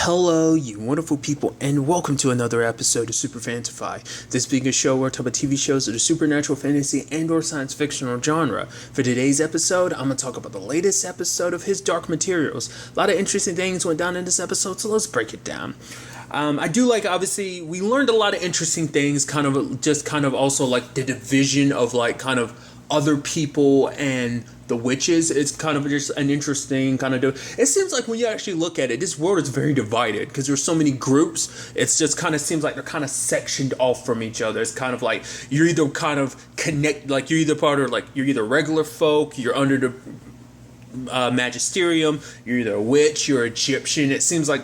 Hello, you wonderful people, and welcome to another episode of Super-Fanta-Fi. This being a show where I talk about TV shows of the supernatural, fantasy, and/or science fictional genre. For today's episode, I'm going to talk about the latest episode of his Dark Materials. A lot of interesting things went down in this episode, so let's break it down. I do like, obviously, we learned a lot of interesting things, kind of also like the division of like kind of other people and the witches. It's kind of just an interesting kind of it seems like when you actually look at it, this world is very divided because there's so many groups. It's just kind of seems like they're kind of sectioned off from each other. It's kind of like you're either kind of like you're either part of like you're either regular folk, you're under the magisterium, you're either a witch, you're Egyptian. It seems like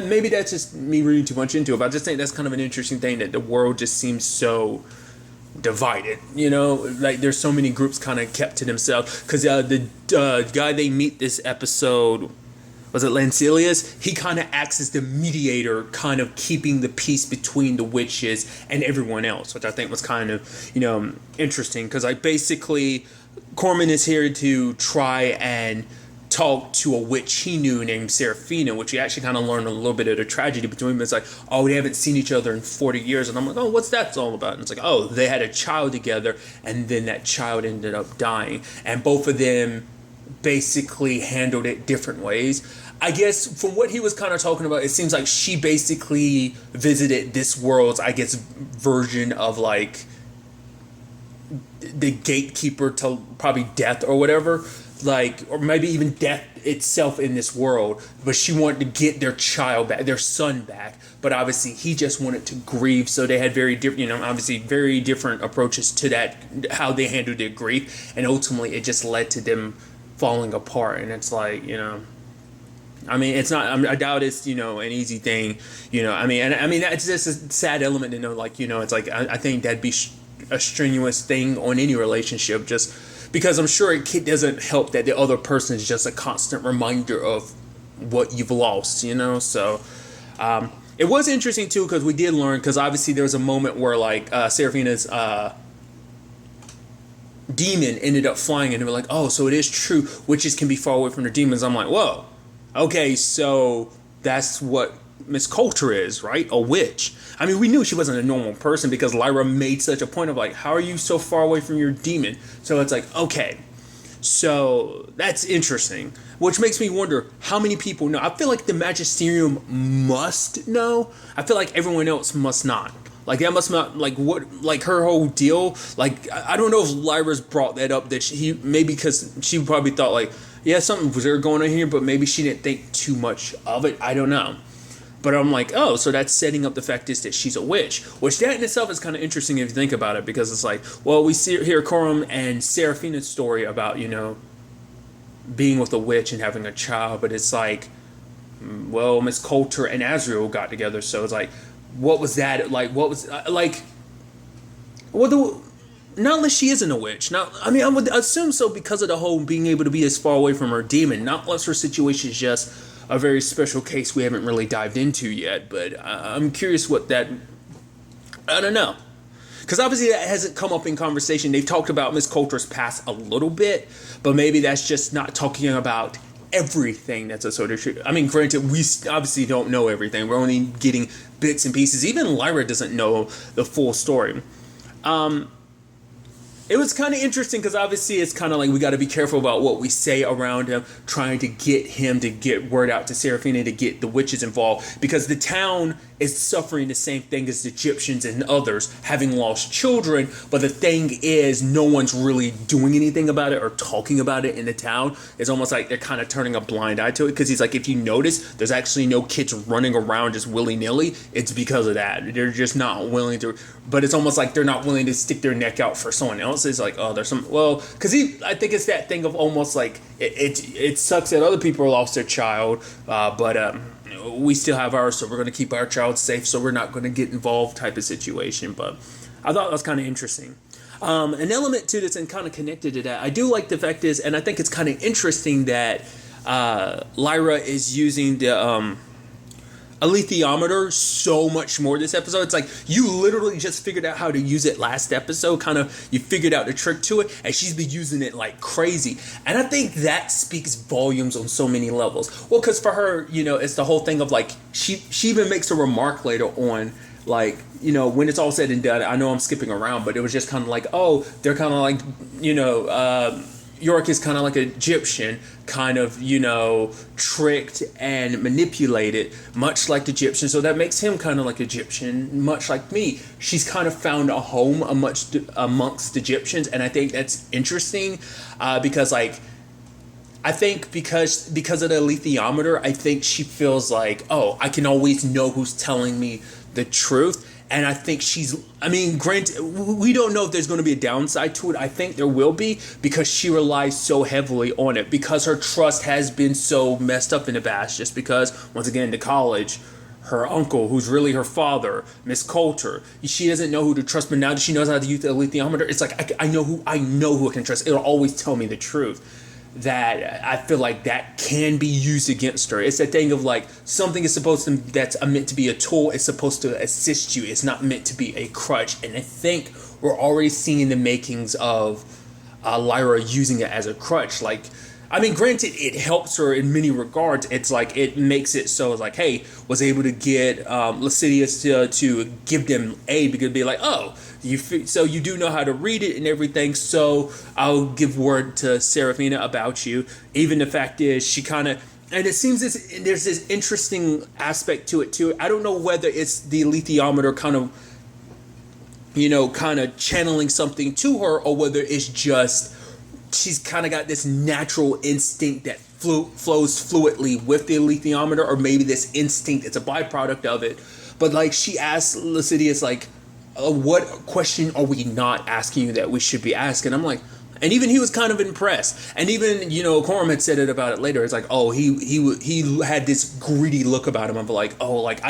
maybe that's just me reading too much into it, but I just think that's kind of an interesting thing that the world just seems so divided, like there's so many groups kind of kept to themselves because the guy they meet this episode, was it Lancelius? He kind of acts as the mediator, kind of keeping the peace between the witches and everyone else, which I think was kind of interesting because like basically Corman is here to try and talk to a witch he knew named Seraphina, which we actually kind of learned a little bit of the tragedy between them. It's like, oh, we haven't seen each other in 40 years. And I'm like, oh, what's that all about? And it's like, oh, they had a child together, and then that child ended up dying. And both of them basically handled it different ways. I guess from what he was kind of talking about, it seems like she basically visited this world's, I guess, version of like the gatekeeper to probably death or whatever. Like, or maybe even death itself in this world, but she wanted to get their child back, their son back, but obviously he just wanted to grieve, so they had very different, obviously very different approaches to that, how they handled their grief, and ultimately it just led to them falling apart, and it's like, I mean, it's not, I doubt it's, an easy thing, I mean, that's just a sad element to know, like, it's like, I think that'd be a strenuous thing on any relationship, just because I'm sure it doesn't help that the other person is just a constant reminder of what you've lost, So it was interesting, too, because we did learn, because obviously there was a moment where, like, Seraphina's demon ended up flying, and they were like, oh, so it is true. Witches can be far away from their demons. I'm like, whoa. Okay, so that's what Miss Coulter is, right? A witch. I mean, we knew she wasn't a normal person because Lyra made such a point of like, how are you so far away from your demon? So it's like, okay, so that's interesting, which makes me wonder how many people know. I feel like the Magisterium must know. I feel like everyone else must not. Like that must not, like what, like her whole deal. Like I don't know if Lyra's brought that up, that maybe because she probably thought like, yeah, something was there going on here, but maybe she didn't think too much of it. I don't know. But I'm like, oh, so that's setting up the fact is that she's a witch, which that in itself is kind of interesting if you think about it, because it's like, well, we see here Coram and Seraphina's story about, being with a witch and having a child, but it's like, well, Miss Coulter and Azrael got together, so it's like, what was that? Like, what was, like, well, not unless she isn't a witch. Now, I mean, I would assume so because of the whole being able to be as far away from her demon, not unless her situation is just a very special case we haven't really dived into yet, but I'm curious what that, I don't know. Because obviously that hasn't come up in conversation. They've talked about Miss Coulter's past a little bit, but maybe that's just not talking about everything that's associated. I mean, granted, we obviously don't know everything. We're only getting bits and pieces. Even Lyra doesn't know the full story. It was kind of interesting because obviously it's kind of like we got to be careful about what we say around him, trying to get him to get word out to Seraphina to get the witches involved, because the town is suffering the same thing as the Egyptians and others, having lost children. But the thing is, no one's really doing anything about it or talking about it in the town. It's almost like they're kind of turning a blind eye to it, because he's like, if you notice, there's actually no kids running around just willy-nilly. It's because of that. They're just not willing to, but it's almost like they're not willing to stick their neck out for someone else. It's like, oh, there's some, well, because I think it's that thing of almost like, it sucks that other people lost their child, but we still have ours, so we're going to keep our child safe, so we're not going to get involved type of situation. But I thought that was kind of interesting. An element to this and kind of connected to that, I do like the fact is, and I think it's kind of interesting that Lyra is using the a lithiameter so much more this episode. It's like you literally just figured out how to use it last episode. Kind of, you figured out the trick to it, and she's been using it like crazy. And I think that speaks volumes on so many levels. Well, because for her, it's the whole thing of like she even makes a remark later on, like, when it's all said and done. I know I'm skipping around, but it was just kind of like, oh, they're kind of like, Yorick is kind of like an Egyptian, kind of, tricked and manipulated, much like the Egyptian. So that makes him kind of like Egyptian, much like me. She's kind of found a home amongst Egyptians, and I think that's interesting because, like, I think because of the lithiameter, I think she feels like, oh, I can always know who's telling me the truth. And I think granted, we don't know if there's going to be a downside to it. I think there will be, because she relies so heavily on it, because her trust has been so messed up in the past. Just because, once again, the college, her uncle, who's really her father, Miss Coulter, she doesn't know who to trust. But now that she knows how to use the lithiameter, it's like I know who I can trust. It'll always tell me the truth. That I feel like that can be used against her. It's that thing of like, something is supposed to, that's meant to be a tool. It's supposed to assist you. It's not meant to be a crutch. And I think we're already seeing the makings of Lyra using it as a crutch. Like, granted, it helps her in many regards. It's like, it makes it so it's like, hey, was able to get Lascivious to give them aid, because it'd be like, oh, so you do know how to read it and everything, so I'll give word to Seraphina about you. Even the fact is, she kind of, and it seems there's this interesting aspect to it too. I don't know whether it's the lithiameter kind of channeling something to her, or whether it's just she's kind of got this natural instinct that flows fluidly with the lithiameter, or maybe this instinct, it's a byproduct of it. But like, she asks Lascivious, like, what question are we not asking you that we should be asking? I'm like, and even he was kind of impressed. And even, Coram had said it about it later. It's like, oh, he had this greedy look about him. I'm like, oh, like,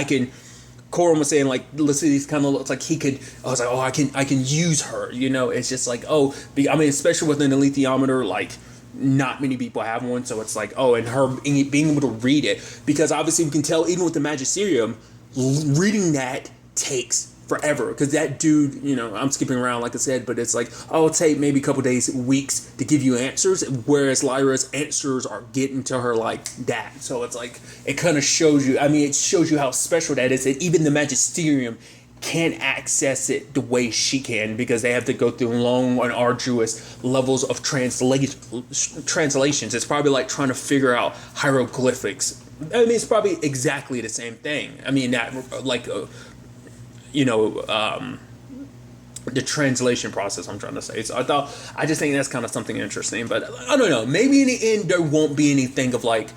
Coram was saying, like, Lascivious kind of looks like he could, I was like, oh, I can use her, it's just like, oh, especially within the lithiameter, like, not many people have one. So it's like, oh, and her being able to read it, because obviously we can tell even with the Magisterium, reading that takes forever, because that dude, I'm skipping around like I said, but it's like, oh, it'll take maybe a couple days, weeks to give you answers, whereas Lyra's answers are getting to her like that. So it's like, it kind of shows you, it shows you how special that is, that even the Magisterium can't access it the way she can, because they have to go through long and arduous levels of translations. It's probably like trying to figure out hieroglyphics. It's probably exactly the same thing. That like the translation process, I'm trying to say. So I just think that's kind of something interesting. But I don't know, maybe in the end there won't be anything of like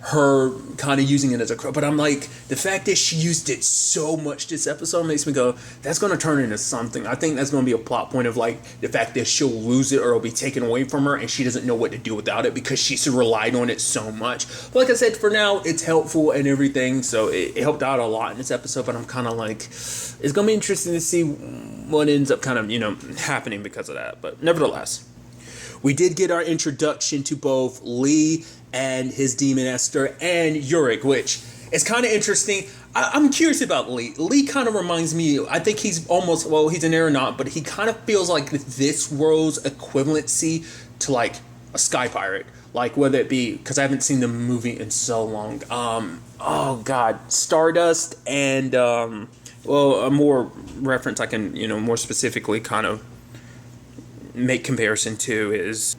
her kind of using it as a crutch. But I'm like, the fact that she used it so much this episode makes me go, that's going to turn into something. I think that's going to be a plot point of like the fact that she'll lose it, or it'll be taken away from her, and she doesn't know what to do without it because she's relied on it so much. But like I said, for now, it's helpful and everything. So it helped out a lot in this episode. But I'm kind of like, it's going to be interesting to see what ends up kind of, happening because of that. But nevertheless, we did get our introduction to both Lee and his demon Esther and Yorick, which is kind of interesting. I'm curious about Lee. Lee kind of reminds me, I think he's almost, well, he's an aeronaut, but he kind of feels like this world's equivalency to like a sky pirate. Like, whether it be, because I haven't seen the movie in so long. Oh God, Stardust and, well, a more reference I can, more specifically kind of make comparison to is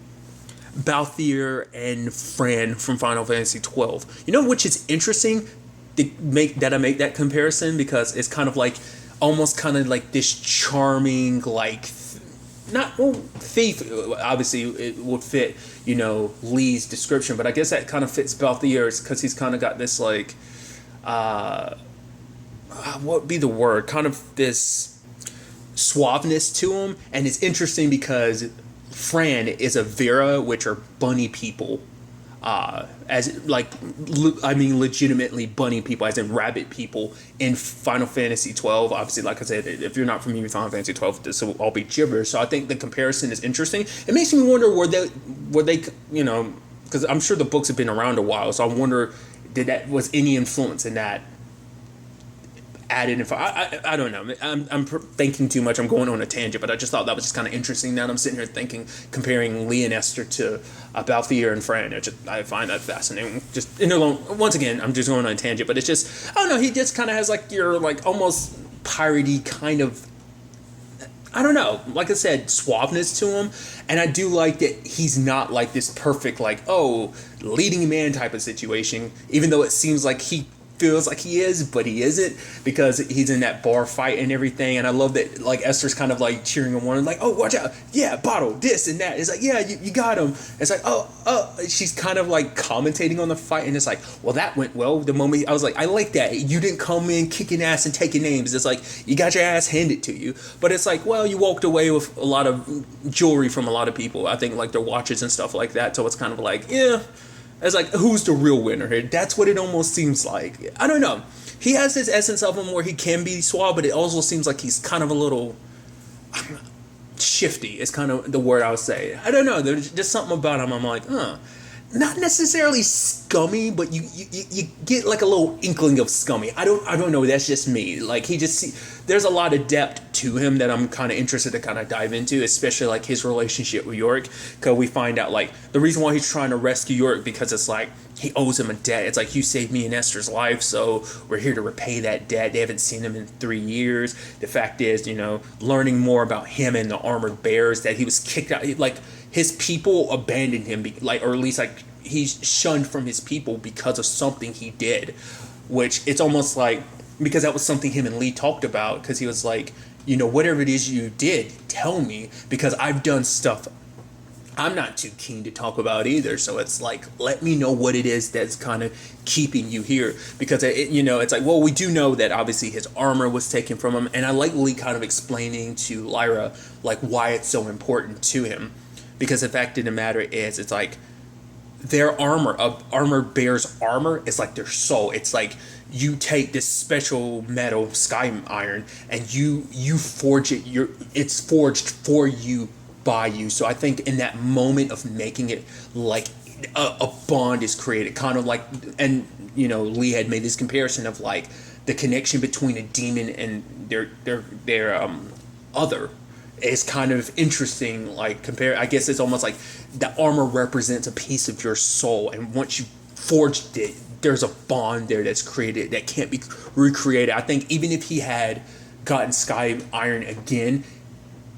Balthier and Fran from Final Fantasy 12. Which is interesting to make that comparison, because it's kind of like, almost kind of like this charming, like, thief, obviously it would fit, Lee's description, but I guess that kind of fits Balthier's, because he's kind of got this like, what would be the word? Kind of this suaveness to him. And it's interesting because Fran is a Vera, which are bunny people, as like, legitimately bunny people, as in rabbit people in Final Fantasy 12. Obviously, like I said, if you're not familiar with Final Fantasy 12, this will all be gibberish. So I think the comparison is interesting. It makes me wonder, were they, because I'm sure the books have been around a while. So I wonder, was any influence in that added info. I don't know. I'm thinking too much. I'm going on a tangent, but I just thought that was just kind of interesting. Now I'm sitting here thinking, comparing Lee and Esther to Balthier and Fran. I find that fascinating. Just once again, I'm just going on a tangent, but it's just, I don't know. He just kind of has like your like almost piratey kind of, I don't know, like I said, suaveness to him. And I do like that he's not like this perfect, like, oh, leading man type of situation, even though it seems like he feels like he is, but he isn't, because he's in that bar fight and everything. And I love that, like, Esther's kind of like cheering him on, like, oh, watch out, yeah, bottle, this and that. It's like, yeah, you got him. It's like, oh, she's kind of like commentating on the fight, and it's like, well, that went well. The moment I was like, I like that. You didn't come in kicking ass and taking names. It's like, you got your ass handed to you. But it's like, well, you walked away with a lot of jewelry from a lot of people. I think like their watches and stuff like that. So it's kind of like, yeah. It's like, who's the real winner here? That's what it almost seems like. I don't know. He has this essence of him where he can be suave, but it also seems like he's kind of a little shifty. It's kind of the word I would say. I don't know. There's just something about him. I'm like, not necessarily scummy, but you get like a little inkling of scummy. I don't know. That's just me. Like there's a lot of depth to him that I'm kind of interested to kind of dive into, especially like his relationship with Yorick, because we find out like the reason why he's trying to rescue Yorick, because it's like he owes him a debt. It's like, you saved me and Esther's life, so we're here to repay that debt. They haven't seen him in 3 years. The fact is, learning more about him and the Armored Bears, that he was kicked out, like his people abandoned him, or at least like he's shunned from his people because of something he did, which it's almost like, because that was something him and Lee talked about, because he was like, whatever it is you did, tell me, because I've done stuff I'm not too keen to talk about either. So it's like, let me know what it is that's kind of keeping you here, because it's like, well, we do know that obviously his armor was taken from him, and I like Lee kind of explaining to Lyra like why it's so important to him, because the fact of the matter is, it's like their armor bears armor is like their soul. It's like you take this special metal sky iron and you forge it. It's forged for you by you. So I think in that moment of making it, like a bond is created, kind of like, and Lee had made this comparison of like the connection between a demon and their other is kind of interesting. Like compare, I guess it's almost like the armor represents a piece of your soul, and once you forged it, there's a bond there that's created that can't be recreated. I think even if he had gotten Sky Iron again,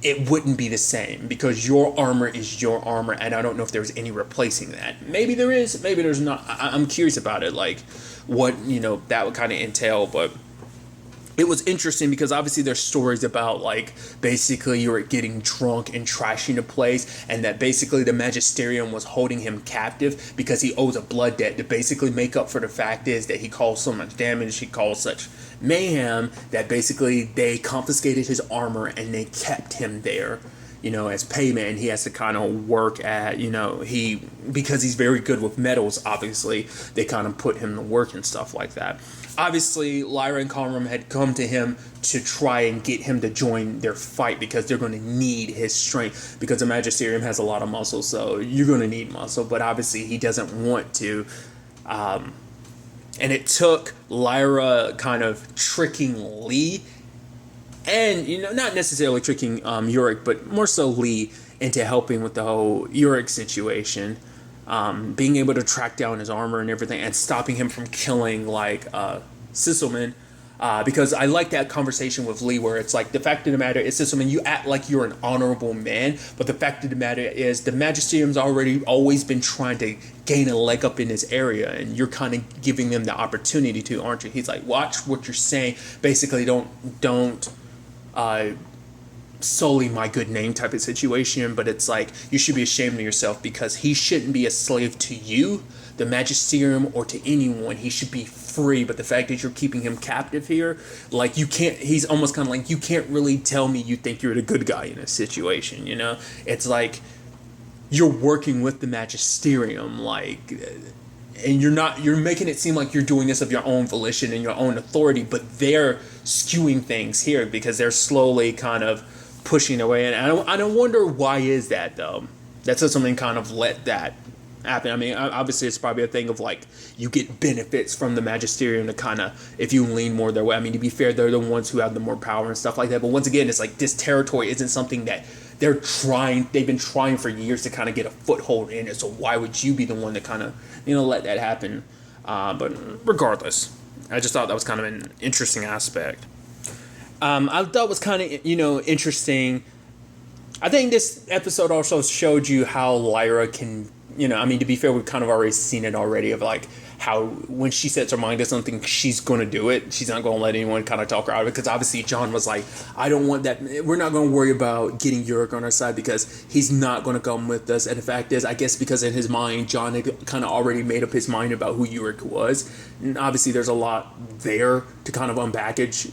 it wouldn't be the same, because your armor is your armor, and I don't know if there's any replacing that. Maybe there is, maybe there's not. I'm curious about it, like what that would kind of entail. But it was interesting because obviously there's stories about like basically you're getting drunk and trashing a place, and that basically the Magisterium was holding him captive because he owes a blood debt to basically make up for the fact is that he caused so much damage, he caused such mayhem, that basically they confiscated his armor and they kept him there, as payment. And he has to kind of work at, because he's very good with metals, obviously they kind of put him to work and stuff like that. Obviously, Lyra and Conram had come to him to try and get him to join their fight, because they're going to need his strength, because the Magisterium has a lot of muscle, so you're going to need muscle, but obviously he doesn't want to. And it took Lyra kind of tricking Lee, and, not necessarily tricking Yorick, but more so Lee, into helping with the whole Yorick situation. Being able to track down his armor and everything, and stopping him from killing like Sisselman, because I like that conversation with Lee where it's like, the fact of the matter is, Sisselman, you act like you're an honorable man, but the fact of the matter is the Magisterium's always been trying to gain a leg up in this area, and you're kind of giving them the opportunity to, aren't you? He's like, watch what you're saying. Basically, don't solely my good name type of situation, but it's like you should be ashamed of yourself, because he shouldn't be a slave to you, the Magisterium, or to anyone. He should be free, but the fact that you're keeping him captive here, like, you can't, he's almost kind of like, you can't really tell me you think you're the good guy in this situation, It's like you're working with the Magisterium, like, and you're making it seem like you're doing this of your own volition and your own authority, but they're skewing things here because they're slowly kind of pushing away. And I don't wonder why is that, though. That's just something kind of let that happen. I mean, obviously it's probably a thing of like you get benefits from the magisterium to kind of, if you lean more their way. I mean, to be fair, they're the ones who have the more power and stuff like that. But once again, it's like this territory isn't something that they've been trying for years to kind of get a foothold in it. So why would you be the one to kind of, let that happen? But regardless, I just thought that was kind of an interesting aspect. I thought it was kind of, interesting. I think this episode also showed you how Lyra can, I mean, to be fair, we've kind of already seen it already of like how when she sets her mind to something, she's going to do it. She's not going to let anyone kind of talk her out of it, because obviously John was like, I don't want that. We're not going to worry about getting Yurik on our side because he's not going to come with us. And the fact is, I guess because in his mind, John had kind of already made up his mind about who Yurik was. And obviously there's a lot there to kind of unpackage,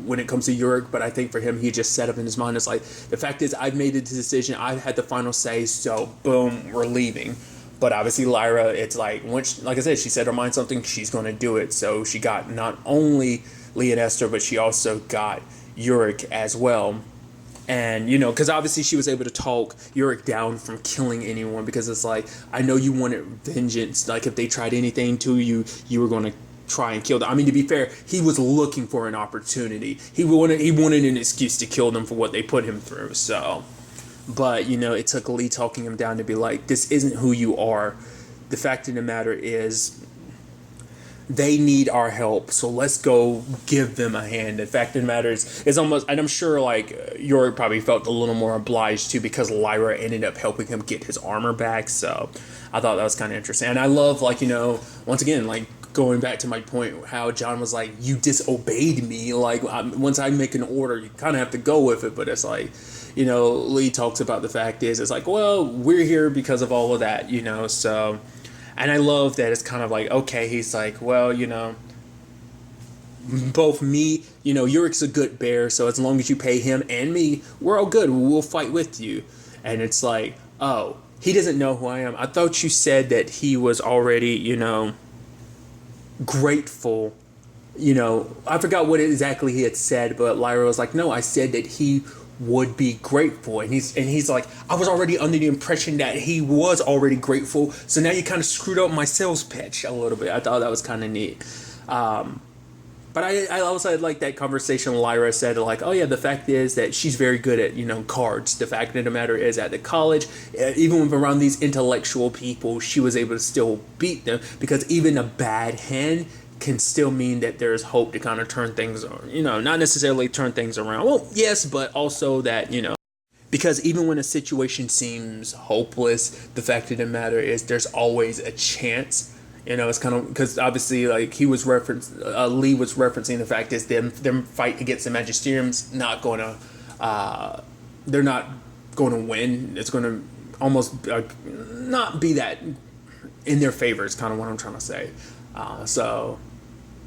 when it comes to Yurik. But I think for him, he just set up in his mind, it's like, the fact is, I've made the decision. I've had the final say. So boom, we're leaving. But obviously Lyra, it's like, like I said, she set her mind something, she's going to do it. So she got not only Lee and Esther, but she also got Yurik as well. And, because obviously she was able to talk Yurik down from killing anyone, because it's like, I know you wanted vengeance. Like, if they tried anything to you, you were going to try and kill them. I mean, to be fair, he was looking for an opportunity. He wanted an excuse to kill them for what they put him through. So... But, it took Lee talking him down to be like, this isn't who you are. The fact of the matter is, they need our help, so let's go give them a hand. The fact of the matter is almost, and I'm sure, like, Yorick probably felt a little more obliged to, because Lyra ended up helping him get his armor back, so I thought that was kind of interesting. And I love, like, once again, like, going back to my point, how John was like, you disobeyed me, like, once I make an order, you kind of have to go with it, but it's like, Lee talks about the fact is, it's like, well, we're here because of all of that, so, and I love that it's kind of like, okay, he's like, well, both me, Yurik's a good bear, so as long as you pay him and me, we're all good, we'll fight with you. And it's like, oh, he doesn't know who I am. I thought you said that he was already, grateful. I forgot what exactly he had said, but Lyra was like, no, I said that he would be grateful, and he's like, I was already under the impression that he was already grateful, so now you kind of screwed up my sales pitch a little bit. I thought that was kind of neat. But I also had like that conversation Lyra said, like, oh yeah, the fact is that she's very good at, cards. The fact of the matter is, at the college, even with around these intellectual people, she was able to still beat them, because even a bad hand can still mean that there's hope to kind of turn things, not necessarily turn things around. Well, yes, but also that, because even when a situation seems hopeless, the fact of the matter is there's always a chance. It's kind of, because obviously, like, Lee was referencing the fact is them fight against the Magisterium's not going to, they're not going to win. It's going to almost not be that in their favor is kind of what I'm trying to say. So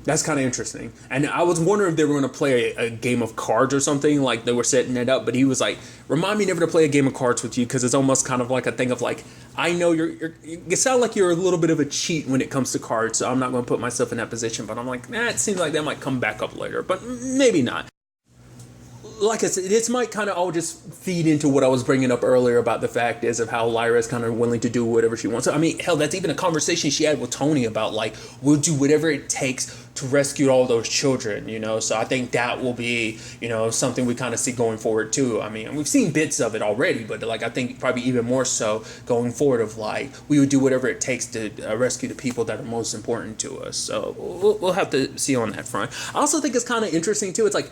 that's kind of interesting. And I was wondering if they were going to play a game of cards or something, like they were setting it up. But he was like, remind me never to play a game of cards with you, because it's almost kind of like a thing of like, I know you sound like you're a little bit of a cheat when it comes to cards, so I'm not going to put myself in that position. But I'm like, it seems like that might come back up later, but maybe not. Like I said, this might kind of all just feed into what I was bringing up earlier about the fact is of how Lyra is kind of willing to do whatever she wants. So, I mean, hell, that's even a conversation she had with Tony about, like, we'll do whatever it takes to rescue all those children, So I think that will be, something we kind of see going forward too. I mean, we've seen bits of it already, but like, I think probably even more so going forward of like, we would do whatever it takes to rescue the people that are most important to us. So we'll have to see on that front. I also think it's kind of interesting too. It's like,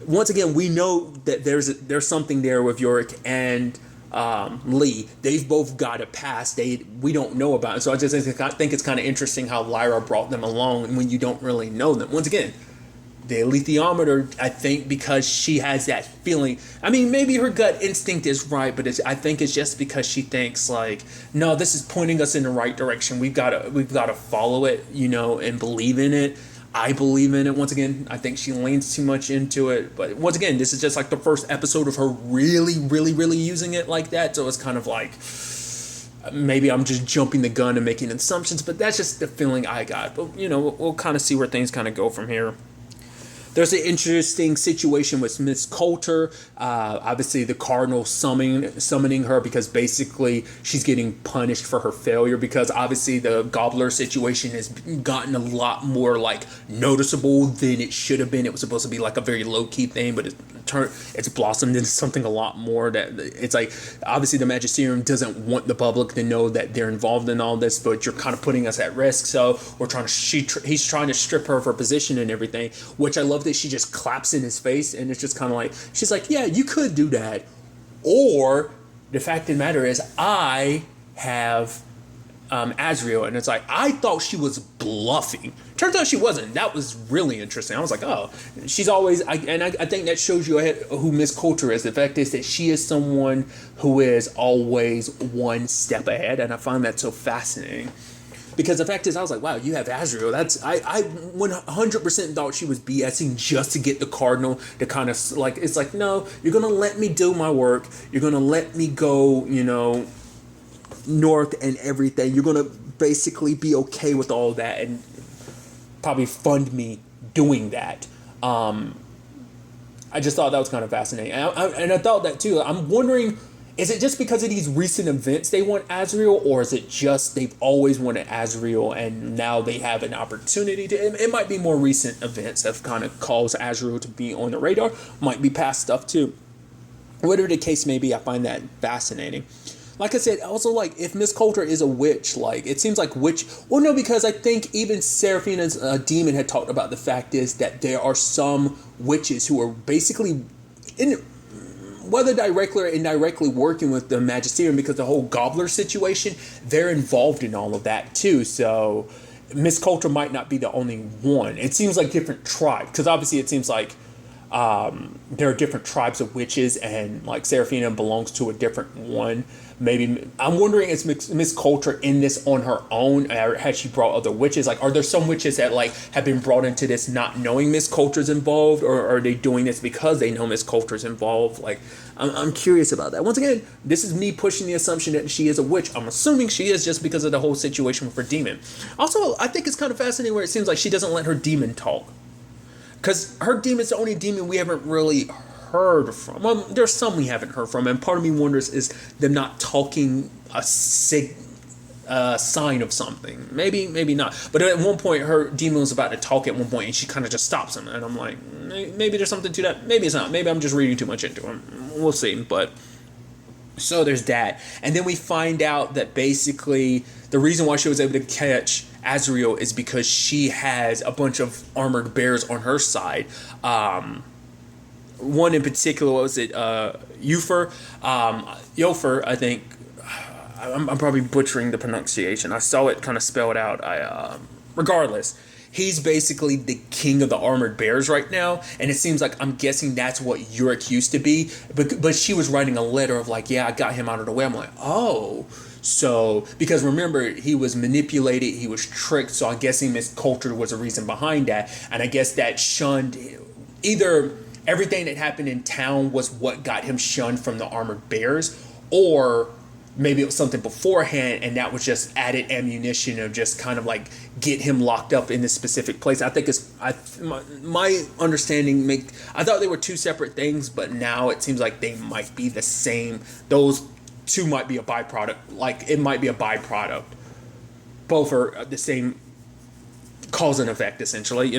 once again, we know that there's something there with Yorick and Lee. They've both got a past we don't know about it. So I think it's kind of interesting how Lyra brought them along when you don't really know them. Once again, the alethiometer, I think, because she has that feeling. I mean, maybe her gut instinct is right, but I think it's just because she thinks like, no, this is pointing us in the right direction. We've got to follow it, and believe in it. I believe in it. Once again, I think she leans too much into it. But once again, this is just like the first episode of her really, really, really using it like that. So it's kind of like, maybe I'm just jumping the gun and making assumptions, but that's just the feeling I got. But, we'll kind of see where things kind of go from here. There's an interesting situation with Miss Coulter. Obviously, the Cardinal summoning her because basically she's getting punished for her failure, because obviously the Gobbler situation has gotten a lot more like noticeable than it should have been. It was supposed to be like a very low-key thing, but it's blossomed into something a lot more. That it's like, obviously the Magisterium doesn't want the public to know that they're involved in all this, but you're kind of putting us at risk. So he's trying to strip her of her position and everything, which I love that she just claps in his face, and it's just kind of like, she's like, yeah, you could do that, or the fact of the matter is I have Azrael. And it's like, I thought she was bluffing. Turns out she wasn't. That was really interesting. I was like, oh, she's always, I think that shows you who Miss Coulter is. The fact is that she is someone who is always one step ahead, and I find that so fascinating. Because the fact is, I was like, wow, you have Azrael. I 100% thought she was BSing just to get the Cardinal to kind of like, it's like, no, you're going to let me do my work. You're going to let me go, north and everything. You're going to basically be okay with all that and probably fund me doing that. I just thought that was kind of fascinating. And I thought that too. I'm wondering, is it just because of these recent events they want Azrael, or is it just they've always wanted Azrael and now they have an opportunity to? It might be more recent events that have kind of caused Azrael to be on the radar. Might be past stuff too. Whatever the case may be, I find that fascinating. Like I said, also, like, if Miss Coulter is a witch, like, it seems like well, no, because I think even Seraphina's demon had talked about the fact is that there are some witches who are basically whether directly or indirectly working with the Magisterium, because the whole Gobbler situation, they're involved in all of that too. So Miss Coulter might not be the only one. It seems like different tribes, because obviously it seems like there are different tribes of witches, and like Seraphina belongs to a different one. Maybe I'm wondering, is Miss Coulter in this on her own, or has she brought other witches? Like, are there some witches that like have been brought into this not knowing Miss Coulter's involved, or are they doing this because they know Miss Coulter's involved? Like, I'm curious about that. Once again, this is me pushing the assumption that she is a witch. I'm assuming she is just because of the whole situation with her demon. Also, I think it's kind of fascinating where it seems like she doesn't let her demon talk, because her demon's the only demon we haven't really heard from. Well, there's some we haven't heard from, and part of me wonders, is them not talking a sign of something. Maybe not. But at one point, her demon was about to talk at one point, and she kind of just stops him, and I'm like, maybe there's something to that. Maybe it's not. Maybe I'm just reading too much into him. We'll see. But so there's that, and then we find out that basically the reason why she was able to catch Azrael is because she has a bunch of armored bears on her side. One in particular, what was it? Yofer, I think. I'm probably butchering the pronunciation. I saw it kind of spelled out. Regardless, he's basically the king of the armored bears right now, and it seems like, I'm guessing that's what Yorick used to be. But she was writing a letter of like, yeah, I got him out of the way. I'm like, oh. So, because remember, he was manipulated, he was tricked, so I'm guessing Miss Coulter was a reason behind that, and I guess that shunned, either everything that happened in town was what got him shunned from the armored bears, or maybe it was something beforehand, and that was just added ammunition of just kind of like get him locked up in this specific place. I think my understanding, I thought they were two separate things, but now it seems like they might be the same. Those two might be a byproduct. Like, it might be a byproduct. Both are the same cause and effect, essentially,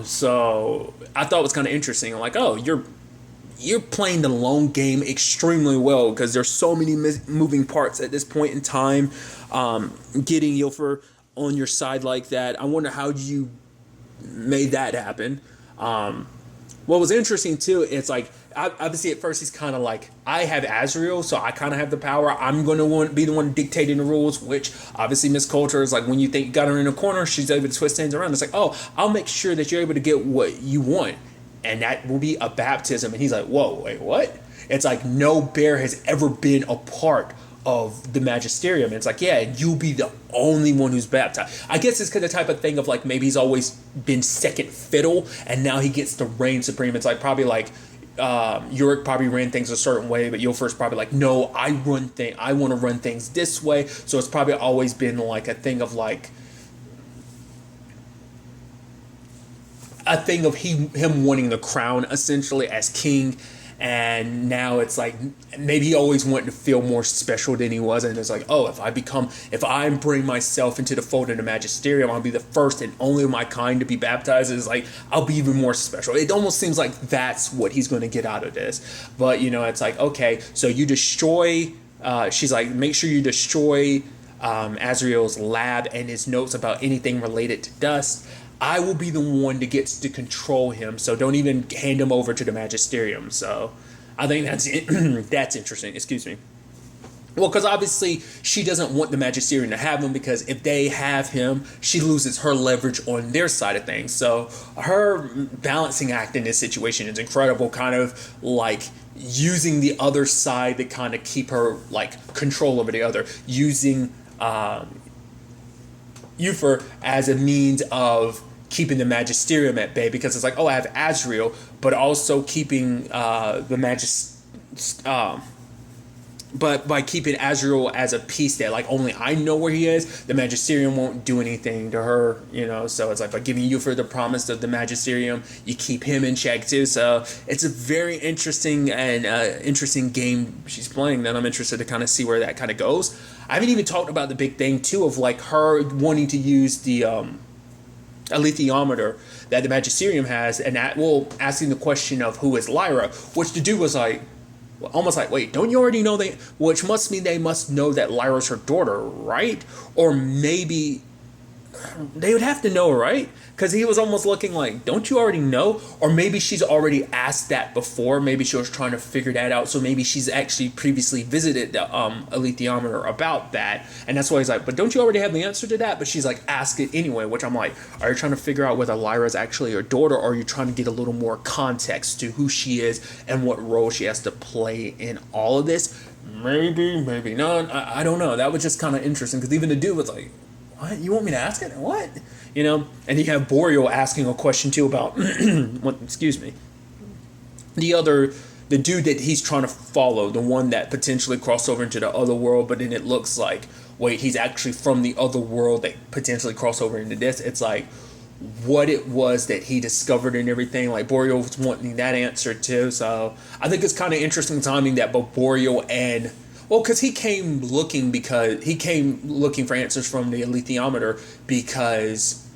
So I thought it was kind of interesting. I'm like, oh, you're playing the long game extremely well, because there's so many moving parts at this point in time. Getting Yofer on your side like that, I wonder how you made that happen. What was interesting too, it's like, obviously at first he's kind of like, I have Azrael, so I kind of have the power. I'm going to be the one dictating the rules, which obviously Miss Coulter is like, when you think you got her in a corner, she's able to twist things around. It's like, oh, I'll make sure that you're able to get what you want, and that will be a baptism. And he's like, whoa, wait, what? It's like, no bear has ever been a part of the Magisterium. And it's like, yeah, you'll be the only one who's baptized. I guess it's kind of the type of thing of like, maybe he's always been second fiddle, and now he gets to reign supreme. It's like, probably like, Yorick probably ran things a certain way, but Yofer's probably like, no, I want to run things this way. So it's probably always been like a thing of like, a thing of him wanting the crown essentially as king. And now it's like maybe he always wanted to feel more special than he was, and it's like, oh, if I bring myself into the fold of the magisterium, I'll be the first and only of my kind to be baptized. It's like I'll be even more special. It almost seems like that's what he's going to get out of this. But it's like, okay, so you destroy. She's like, make sure you destroy Azrael's lab and his notes about anything related to dust. I will be the one that gets to control him, so don't even hand him over to the magisterium. So I think that's interesting. Excuse me. Well, because obviously she doesn't want the magisterium to have him, because if they have him, she loses her leverage on their side of things. So her balancing act in this situation is incredible, kind of like using the other side to kind of keep her like control over the other, using Euphor as a means of keeping the magisterium at bay, because it's like, oh, I have Azrael, but also keeping but by keeping Azrael as a piece that like only I know where he is, the magisterium won't do anything to her, so it's like by giving Euphor the promise of the magisterium, you keep him in check too. So it's a very interesting and interesting game she's playing that I'm interested to kind of see where that kind of goes. I haven't even talked about the big thing too of like her wanting to use the alethiometer that the magisterium has, and asking the question of who is Lyra, which the dude was like, almost like, wait, don't you already know they? Which must mean they must know that Lyra's her daughter, right? Or maybe they would have to know, right? Because he was almost looking like, don't you already know? Or maybe she's already asked that before. Maybe she was trying to figure that out. So maybe she's actually previously visited the alethiometer about that. And that's why he's like, but don't you already have the answer to that? But she's like, ask it anyway, which I'm like, are you trying to figure out whether Lyra's actually her daughter, or are you trying to get a little more context to who she is and what role she has to play in all of this? Maybe, maybe not. I don't know. That was just kind of interesting, because even the dude was like, what? You want me to ask it? What? And you have Boreal asking a question too about, excuse me, the dude that he's trying to follow, the one that potentially crossed over into the other world, but then it looks like, wait, he's actually from the other world that potentially crossed over into this. It's like what it was that he discovered and everything. Like Boreal was wanting that answer too. So I think it's kind of interesting timing that both Boreal and, well, because he came looking for answers from the alethiometer because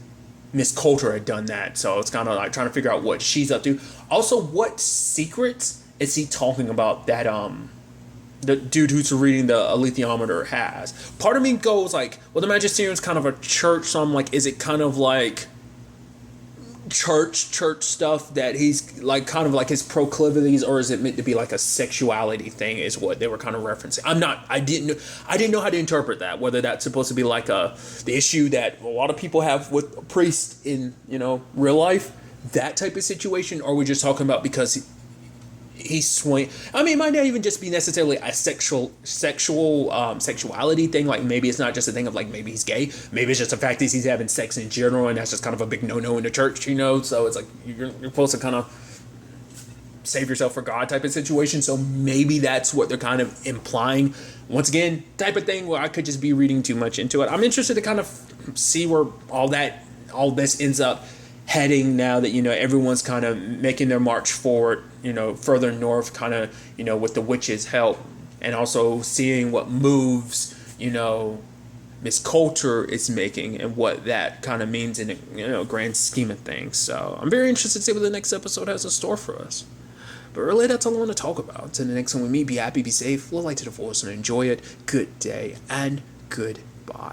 Miss Coulter had done that. So it's kind of like trying to figure out what she's up to. Also, what secrets is he talking about that the dude who's reading the alethiometer has? Part of me goes like, well, the magisterium's kind of a church, so I'm like, is it kind of like church stuff that he's like kind of like his proclivities, or is it meant to be like a sexuality thing, is what they were kind of referencing. I didn't know how to interpret that, whether that's supposed to be like the issue that a lot of people have with a priest in real life, that type of situation, or we're just talking about because he's swing. I mean, it might not even just be necessarily a sexuality thing. Like maybe it's not just a thing of like maybe he's gay. Maybe it's just the fact that he's having sex in general, and that's just kind of a big no-no in the church, So it's like you're supposed to kind of save yourself for God type of situation. So maybe that's what they're kind of implying. Once again, type of thing where I could just be reading too much into it. I'm interested to kind of see where all this ends up heading now that everyone's kind of making their march forward, further north, kind of with the witch's help, and also seeing what moves Miss Coulter is making and what that kind of means in a grand scheme of things. So I'm very interested to see what the next episode has in store for us. But really, that's all I want to talk about. Until the next one we meet, be happy, be safe, live life to the fullest, and enjoy it. Good day and goodbye.